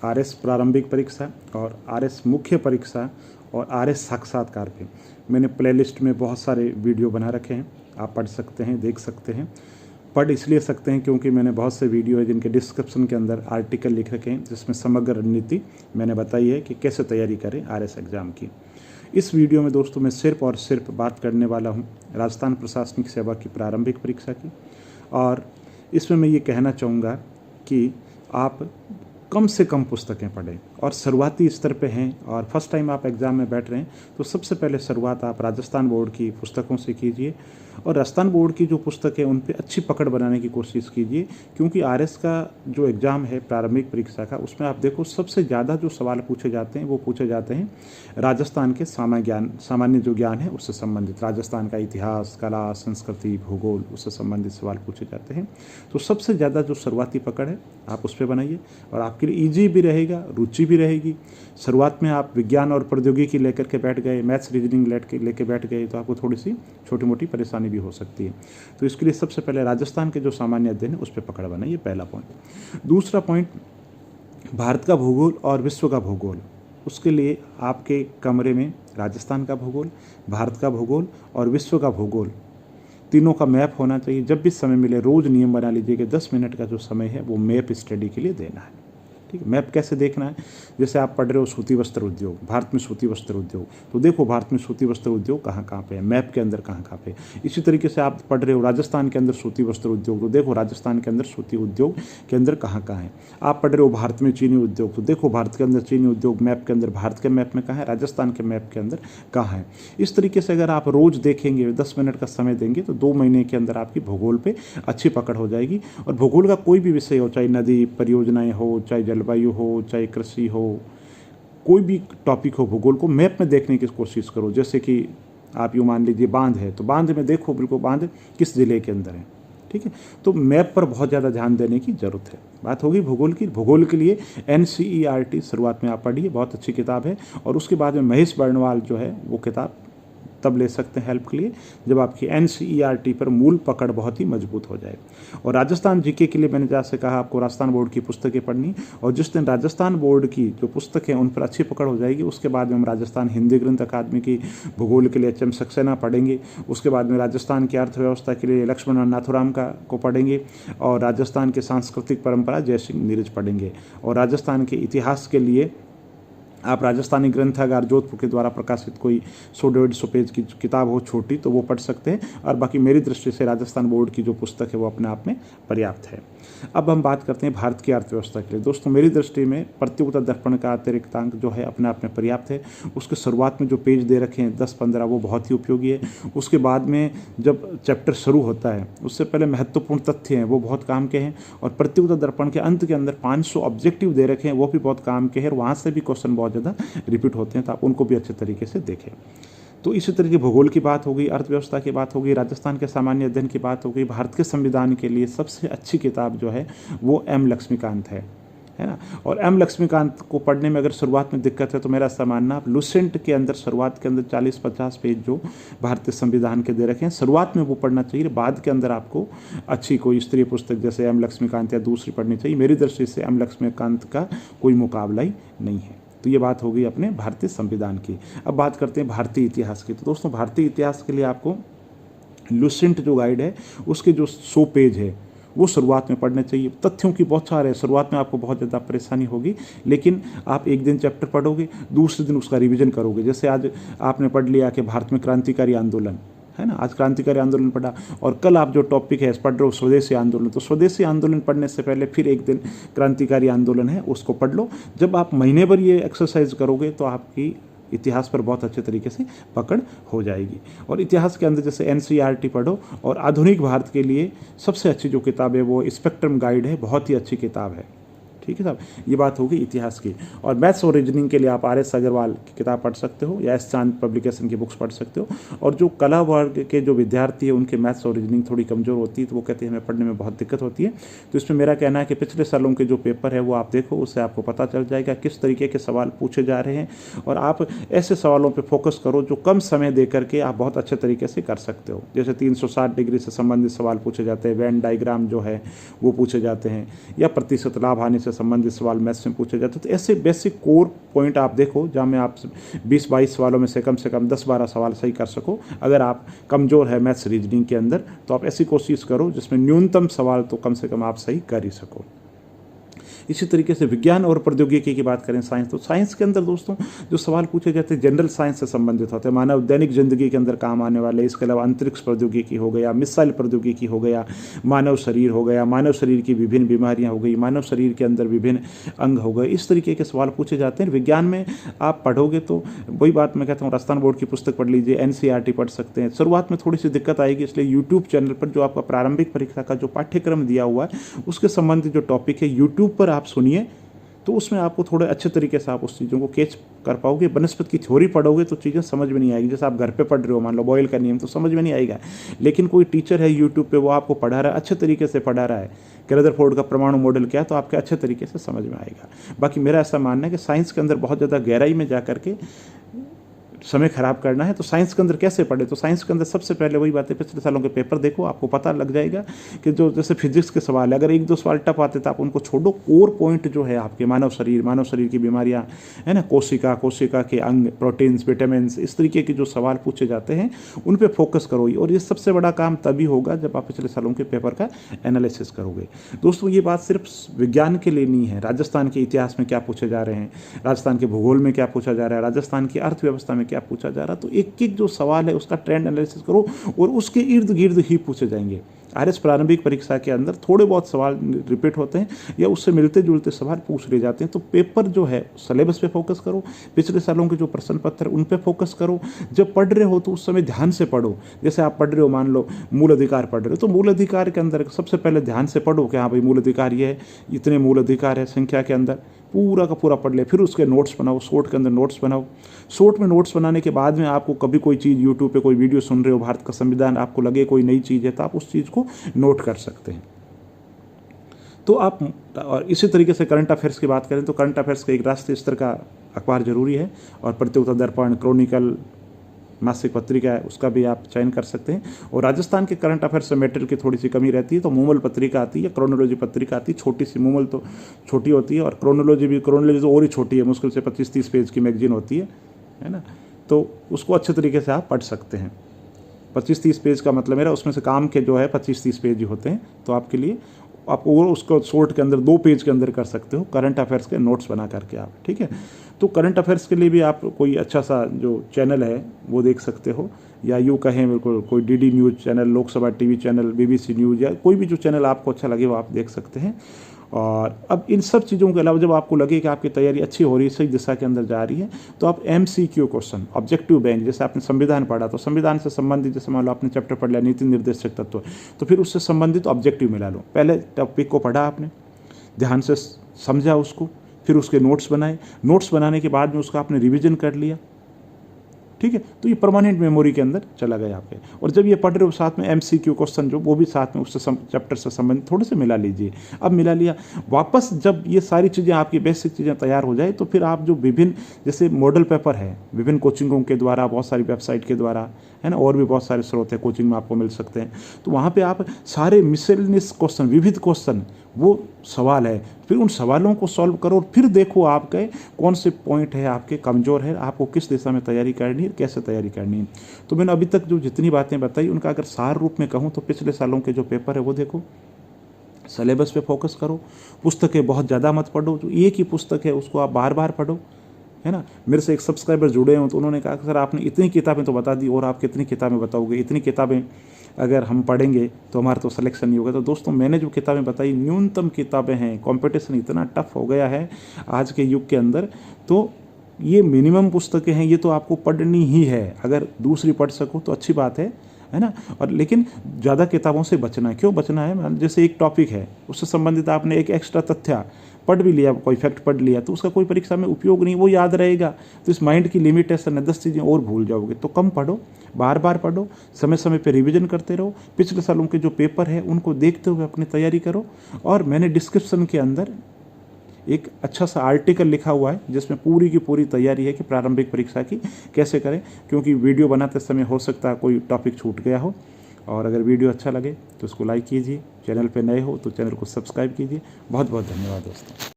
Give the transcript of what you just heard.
RS प्रारंभिक परीक्षा और आरएस मुख्य परीक्षा और आरएस साक्षात्कार पे मैंने प्लेलिस्ट में बहुत सारे वीडियो बना रखे हैं। आप पढ़ सकते हैं, देख सकते हैं। पढ़ इसलिए सकते हैं क्योंकि मैंने बहुत से वीडियो है जिनके डिस्क्रिप्शन के अंदर आर्टिकल लिख रखे हैं जिसमें समग्र रणनीति मैंने बताई है कि कैसे तैयारी करें आरएस एग्ज़ाम की। इस वीडियो में दोस्तों मैं सिर्फ और सिर्फ बात करने वाला हूं राजस्थान प्रशासनिक सेवा की प्रारंभिक परीक्षा की, और इसमें मैं ये कहना चाहूँगा कि आप कम से कम पुस्तकें पढ़ें और शुरुआती स्तर पे हैं और फर्स्ट टाइम आप एग्ज़ाम में बैठ रहे हैं तो सबसे पहले शुरुआत आप राजस्थान बोर्ड की पुस्तकों से कीजिए और राजस्थान बोर्ड की जो पुस्तक है उन पे अच्छी पकड़ बनाने की कोशिश कीजिए, क्योंकि आरएस का जो एग्ज़ाम है प्रारंभिक परीक्षा का उसमें आप देखो सबसे ज़्यादा जो सवाल पूछे जाते हैं वो पूछे जाते हैं राजस्थान के सामान्य जो ज्ञान है उससे संबंधित, राजस्थान का इतिहास, कला, संस्कृति, भूगोल उससे संबंधित सवाल पूछे जाते हैं। तो सबसे ज़्यादा जो शुरुआती पकड़ है आप उस पर बनाइए और आपके लिए ईजी भी रहेगा, रुचि भी रहेगी। शुरुआत में आप विज्ञान और प्रौद्योगिकी लेकर के बैठ गए, मैथ्स रीजनिंग लेके बैठ गए तो आपको थोड़ी सी छोटी मोटी परेशानी भी हो सकती है। तो इसके लिए सबसे पहले राजस्थान के जो सामान्य अध्ययन है उस पर पकड़ बनाइए, पहला पॉइंट। दूसरा पॉइंट, भारत का भूगोल और विश्व का भूगोल। उसके लिए आपके कमरे में राजस्थान का भूगोल, भारत का भूगोल और विश्व का भूगोल तीनों का मैप होना चाहिए। जब भी समय मिले रोज़ नियम बना लीजिए कि 10 मिनट का जो समय है वो मैप स्टडी के लिए देना है। ठीक है, मैप कैसे देखना है? जैसे आप पढ़ रहे हो सूती वस्त्र उद्योग, भारत में सूती वस्त्र उद्योग, तो देखो भारत में सूती वस्त्र उद्योग कहाँ कहाँ पे है, मैप के अंदर कहाँ कहाँ पे। इसी तरीके से आप पढ़ रहे हो राजस्थान के अंदर सूती वस्त्र उद्योग, तो देखो राजस्थान के अंदर सूती उद्योग के अंदर कहाँ कहाँ है। आप पढ़ रहे हो भारत में चीनी उद्योग, तो देखो भारत के अंदर चीनी उद्योग मैप के अंदर भारत के मैप में कहाँ है, राजस्थान के मैप के अंदर कहाँ है। इस तरीके से अगर आप रोज़ देखेंगे, 10 मिनट का समय देंगे तो 2 महीने के अंदर आपकी भूगोल पे अच्छी पकड़ हो जाएगी। और भूगोल का कोई भी विषय हो, चाहे नदी परियोजनाएं हो, चाहे जलवायु हो, चाहे कृषि हो, कोई भी टॉपिक हो, भूगोल को मैप में देखने की कोशिश करो। जैसे कि आप यूँ मान लीजिए बांध है, तो बांध में देखो बिल्कुल बांध किस ज़िले के अंदर है। ठीक है, तो मैप पर बहुत ज़्यादा ध्यान देने की ज़रूरत है। बात होगी भूगोल की। भूगोल के लिए NCERT शुरुआत में आप पढ़िए, बहुत अच्छी किताब है। और उसके बाद में महेश बर्णवाल जो है वो किताब तब ले सकते हैं हेल्प के लिए जब आपकी NCERT पर मूल पकड़ बहुत ही मजबूत हो जाए। और राजस्थान जीके के लिए मैंने जैसे कहा आपको राजस्थान बोर्ड की पुस्तकें पढ़नी, और जिस दिन राजस्थान बोर्ड की जो पुस्तकें उन पर अच्छी पकड़ हो जाएगी उसके बाद में हम राजस्थान हिंदी ग्रंथ अकादमी की भूगोल के लिए HM सक्सेना पढ़ेंगे। उसके बाद में राजस्थान की अर्थव्यवस्था के लिए लक्ष्मण और नाथुराम को पढ़ेंगे, और राजस्थान के सांस्कृतिक परंपरा जयसिंह नीरज पढ़ेंगे। और राजस्थान के इतिहास के लिए आप राजस्थानी ग्रंथागार जोधपुर के द्वारा प्रकाशित कोई 100-150 पेज की किताब हो छोटी तो वो पढ़ सकते हैं। और बाकी मेरी दृष्टि से राजस्थान बोर्ड की जो पुस्तक है वो अपने आप में पर्याप्त है। अब हम बात करते हैं भारत की अर्थव्यवस्था के लिए। दोस्तों मेरी दृष्टि में प्रतियोगिता दर्पण का अतिरिक्तांक जो है अपने आप में पर्याप्त है। उसके शुरुआत में जो पेज दे रखे हैं 10-15 वो बहुत ही उपयोगी है। उसके बाद में जब चैप्टर शुरू होता है उससे पहले महत्वपूर्ण तथ्य हैं वो बहुत काम के हैं। और प्रतियोगिता दर्पण के अंत के अंदर 500 ऑब्जेक्टिव दे रखे हैं वो भी बहुत काम के हैं, और वहाँ से भी क्वेश्चन बहुत ज़्यादा रिपीट होते हैं, तो आप उनको भी अच्छे तरीके से देखें। तो इसी तरीके भूगोल की बात हो गई, अर्थव्यवस्था की बात हो गई, राजस्थान के सामान्य अध्ययन की बात हो गई। भारत के संविधान के लिए सबसे अच्छी किताब जो है वो M लक्ष्मीकांत है ना। और M लक्ष्मीकांत को पढ़ने में अगर शुरुआत में दिक्कत है तो मेरा ऐसा मानना आप लुसेंट के अंदर शुरुआत के अंदर 40-50 पेज जो भारतीय संविधान के दे रखे हैं शुरुआत में वो पढ़ना चाहिए। बाद के अंदर आपको अच्छी कोई स्तरीय पुस्तक जैसे M लक्ष्मीकांत या दूसरी पढ़नी चाहिए। मेरी दृष्टि से M लक्ष्मीकांत का कोई मुकाबला ही नहीं है। तो ये बात हो गई अपने भारतीय संविधान की। अब बात करते हैं भारतीय इतिहास की। तो दोस्तों भारतीय इतिहास के लिए आपको लुसेंट जो गाइड है उसके जो 100 पेज है वो शुरुआत में पढ़ने चाहिए। तथ्यों की बहुत सारे, शुरुआत में आपको बहुत ज़्यादा परेशानी होगी, लेकिन आप एक दिन चैप्टर पढ़ोगे, दूसरे दिन उसका रिवीजन करोगे। जैसे आज आपने पढ़ लिया कि भारत में क्रांतिकारी आंदोलन है ना, आज क्रांतिकारी आंदोलन पढ़ा, और कल आप जो टॉपिक है पढ़ रहे हो स्वदेशी आंदोलन, तो स्वदेशी आंदोलन पढ़ने से पहले फिर एक दिन क्रांतिकारी आंदोलन है उसको पढ़ लो। जब आप महीने भर ये एक्सरसाइज करोगे तो आपकी इतिहास पर बहुत अच्छे तरीके से पकड़ हो जाएगी। और इतिहास के अंदर जैसे NCERT पढ़ो, और आधुनिक भारत के लिए सबसे अच्छी जो किताब है वो स्पेक्ट्रम गाइड है, बहुत ही अच्छी किताब है। ठीक है साहब, ये बात होगी इतिहास की। और मैथ्स और रीजनिंग के लिए आप RS अग्रवाल की किताब पढ़ सकते हो या S चांद पब्लिकेशन की बुक्स पढ़ सकते हो। और जो कला वर्ग के जो विद्यार्थी है उनके मैथ्स और रीजनिंग थोड़ी कमज़ोर होती है तो वो कहते हैं हमें पढ़ने में बहुत दिक्कत होती है। तो इसमें मेरा कहना है कि पिछले सालों के जो पेपर है वो आप देखो, उससे आपको पता चल जाएगा किस तरीके के सवाल पूछे जा रहे हैं, और आप ऐसे सवालों पर फोकस करो जो कम समय दे करके आप बहुत अच्छे तरीके से कर सकते हो। जैसे 360 डिग्री से संबंधित सवाल पूछे जाते हैं, वेन डायग्राम जो है वो पूछे जाते हैं, या प्रतिशत लाभ हानि से संबंधित सवाल मैथ्स में पूछे जाते हैं। तो ऐसे बेसिक कोर पॉइंट आप देखो जहाँ में आप 20-22 सवालों में से कम 10-12 सवाल सही कर सको। अगर आप कमज़ोर है मैथ्स रीजनिंग के अंदर तो आप ऐसी कोशिश करो जिसमें न्यूनतम सवाल तो कम से कम आप सही कर ही सको। इसी तरीके से विज्ञान और प्रौद्योगिकी की बात करें साइंस, तो साइंस के अंदर दोस्तों जो सवाल पूछे जाते हैं जनरल साइंस से संबंधित होते हैं, मानव दैनिक जिंदगी के अंदर काम आने वाले। इसके अलावा अंतरिक्ष प्रौद्योगिकी हो गया, मिसाइल प्रौद्योगिकी हो गया, मानव शरीर हो गया, मानव शरीर की विभिन्न बीमारियां हो गई, मानव शरीर के अंदर विभिन्न अंग हो गए, इस तरीके के सवाल पूछे जाते हैं। विज्ञान में आप पढ़ोगे तो वही बात मैं कहता हूँ, राजस्थान बोर्ड की पुस्तक पढ़ लीजिए, NCERT पढ़ सकते हैं। शुरुआत में थोड़ी सी दिक्कत आएगी, इसलिए यूट्यूब चैनल पर जो आपका प्रारंभिक परीक्षा का जो पाठ्यक्रम दिया हुआ है उसके संबंधित जो टॉपिक है यूट्यूब पर आप सुनिए, तो उसमें आपको थोड़े अच्छे तरीके से आप उस चीज़ों को कैच कर पाओगे। बनस्पत की थ्योरी पढ़ोगे तो चीज़ें समझ में नहीं आएगी। जैसे आप घर पे पढ़ रहे हो, मान लो बॉयल का नियम, तो समझ में नहीं आएगा, लेकिन कोई टीचर है यूट्यूब पे वो आपको पढ़ा रहा है, अच्छे तरीके से पढ़ा रहा है कि रदरफोर्ड का परमाणु मॉडल क्या है, तो आपके अच्छे तरीके से समझ में आएगा। बाकी मेरा ऐसा मानना है कि साइंस के अंदर बहुत ज़्यादा गहराई में जा करके समय खराब करना है तो साइंस के अंदर कैसे पढ़े, तो साइंस के अंदर सबसे पहले वही बात है, पिछले सालों के पेपर देखो, आपको पता लग जाएगा कि जो जैसे फिजिक्स के सवाल है, अगर 1-2 सवाल टफ आते तो आप उनको छोड़ो। कोर पॉइंट जो है आपके मानव शरीर की बीमारियां है ना, कोशिका के अंग, प्रोटीन्स, विटामिन, इस तरीके के जो सवाल पूछे जाते हैं उन पर फोकस करो। और ये सबसे बड़ा काम तभी होगा जब आप पिछले सालों के पेपर का एनालिसिस करोगे। दोस्तों ये बात सिर्फ विज्ञान के लिए नहीं है, राजस्थान के इतिहास में क्या पूछे जा रहे हैं, राजस्थान के भूगोल में क्या पूछा जा रहा है, राजस्थान की अर्थव्यवस्था में क्या पूछा जा रहा, तो एक एक जो सवाल है उसका ट्रेंड एनालिसिस करो और उसके इर्द गिर्द ही पूछे जाएंगे। RS प्रारंभिक परीक्षा के अंदर थोड़े बहुत सवाल रिपीट होते हैं या उससे मिलते जुलते सवाल पूछ लिए जाते हैं। तो पेपर जो है सिलेबस पे फोकस करो, पिछले सालों के जो प्रश्न पत्र उन पे फोकस करो। जब पढ़ रहे हो तो उस समय ध्यान से पढ़ो। जैसे आप पढ़ रहे हो, मान लो मूल अधिकार पढ़ रहे हो, तो मूल अधिकार के अंदर सबसे पहले ध्यान से पढ़ो कि हाँ भाई मूल अधिकार ये है, इतने मूल अधिकार है संख्या के अंदर, पूरा का पूरा पढ़ ले। फिर उसके नोट्स बनाओ, शॉर्ट के अंदर नोट्स बनाओ। शॉर्ट में नोट्स बनाने के बाद में आपको कभी कोई चीज़ यूट्यूब पे कोई वीडियो सुन रहे हो, भारत का संविधान आपको लगे कोई नई चीज़ है तो आप उस चीज़ को नोट कर सकते हैं। तो आप, और इसी तरीके से करंट अफेयर्स की बात करें तो करंट अफेयर्स का एक राष्ट्रीय स्तर का अखबार जरूरी है, और प्रतियोगिता दर्पण, क्रॉनिकल मासिक पत्रिका है उसका भी आप चयन कर सकते हैं। और राजस्थान के करंट अफेयर्स से मटेरियल की थोड़ी सी कमी रहती है, तो मूमल पत्रिका आती है, क्रोनोलॉजी पत्रिका आती है, छोटी सी, मूमल तो छोटी होती है और क्रोनोलॉजी तो और ही छोटी है, मुश्किल से 25-30 पेज की मैगजीन होती है ना, तो उसको अच्छे तरीके से आप पढ़ सकते हैं। 25-30 पेज का मतलब मेरा उसमें से काम के जो है 25-30 पेज ही होते हैं, तो आपके लिए आप वो उसको शॉर्ट के अंदर 2 पेज के अंदर कर सकते हो, करंट अफेयर्स के नोट्स बना करके आप, ठीक है। तो करंट अफेयर्स के लिए भी आप कोई अच्छा सा जो चैनल है वो देख सकते हो, या यूँ कहें बिल्कुल कोई DD news channel, Lok Sabha TV channel, BBC news, या कोई भी जो चैनल आपको अच्छा लगे वो आप देख सकते हैं। और अब इन सब चीज़ों के अलावा जब आपको लगे कि आपकी तैयारी अच्छी हो रही है, सही दिशा के अंदर जा रही है, तो आप MCQ क्वेश्चन, ऑब्जेक्टिव बैंक, जैसे आपने संविधान पढ़ा तो संविधान से संबंधित, जैसे मान लो आपने चैप्टर पढ़ लिया नीति निर्देशक तत्व, तो फिर उससे संबंधित ऑब्जेक्टिव मिला लो। पहले टॉपिक को पढ़ा आपने, ध्यान से समझा उसको, फिर उसके नोट्स बनाए, नोट्स बनाने के बाद में उसका आपने रिविजन कर लिया, ठीक है, तो ये परमानेंट मेमोरी के अंदर चला गया आपके। और जब ये पढ़ रहे हो साथ में MCQ क्वेश्चन जो वो भी साथ में उससे चैप्टर से संबंधित थोड़े से मिला लीजिए। अब मिला लिया, वापस जब ये सारी चीज़ें आपकी बेसिक चीज़ें तैयार हो जाए तो फिर आप जो विभिन्न जैसे मॉडल पेपर है विभिन्न कोचिंगों के द्वारा, बहुत सारी वेबसाइट के द्वारा, है ना, और भी बहुत सारे स्रोत है कोचिंग में आपको मिल सकते हैं, तो वहाँ पे आप सारे मिसलेनियस क्वेश्चन, विविध क्वेश्चन, वो सवाल है, फिर उन सवालों को सॉल्व करो और फिर देखो आपके कौन से पॉइंट है आपके कमज़ोर है, आपको किस दिशा में तैयारी करनी है, कैसे तैयारी करनी है। तो मैंने अभी तक जो जितनी बातें बताई उनका अगर सार रूप में कहूँ तो पिछले सालों के जो पेपर है वो देखो, सिलेबस पे फोकस करो, पुस्तकें बहुत ज़्यादा मत पढ़ो, जो एक ही पुस्तक है उसको आप बार बार पढ़ो, है ना। मेरे से एक सब्सक्राइबर जुड़े हों तो उन्होंने कहा कि सर आपने इतनी किताबें तो बता दी और आप कितनी किताबें बताओगे, इतनी किताबें अगर हम पढ़ेंगे तो हमारा तो सिलेक्शन नहीं होगा। तो दोस्तों मैंने जो किताबें बताई न्यूनतम किताबें हैं, कंपटीशन इतना टफ हो गया है आज के युग के अंदर, तो ये मिनिमम पुस्तकें हैं, ये तो आपको पढ़नी ही है। अगर दूसरी पढ़ सको तो अच्छी बात है ना, और लेकिन ज़्यादा किताबों से बचना है। क्यों बचना है, जैसे एक टॉपिक है उससे संबंधित आपने एक एक्स्ट्रा तथ्य पढ़ भी लिया, कोई फैक्ट पढ़ लिया, तो उसका कोई परीक्षा में उपयोग नहीं, वो याद रहेगा। तो इस माइंड की लिमिटेशन है, 10 चीज़ें और भूल जाओगे। तो कम पढ़ो, बार बार पढ़ो, समय समय पे रिवीजन करते रहो, पिछले सालों के जो पेपर है उनको देखते हुए अपनी तैयारी करो। और मैंने डिस्क्रिप्शन के अंदर एक अच्छा सा आर्टिकल लिखा हुआ है जिसमें पूरी की पूरी तैयारी है कि प्रारंभिक परीक्षा की कैसे करें, क्योंकि वीडियो बनाते समय हो सकता है कोई टॉपिक छूट गया हो। और अगर वीडियो अच्छा लगे तो उसको लाइक कीजिए, चैनल पे नए हो तो चैनल को सब्सक्राइब कीजिए। बहुत बहुत धन्यवाद दोस्तों।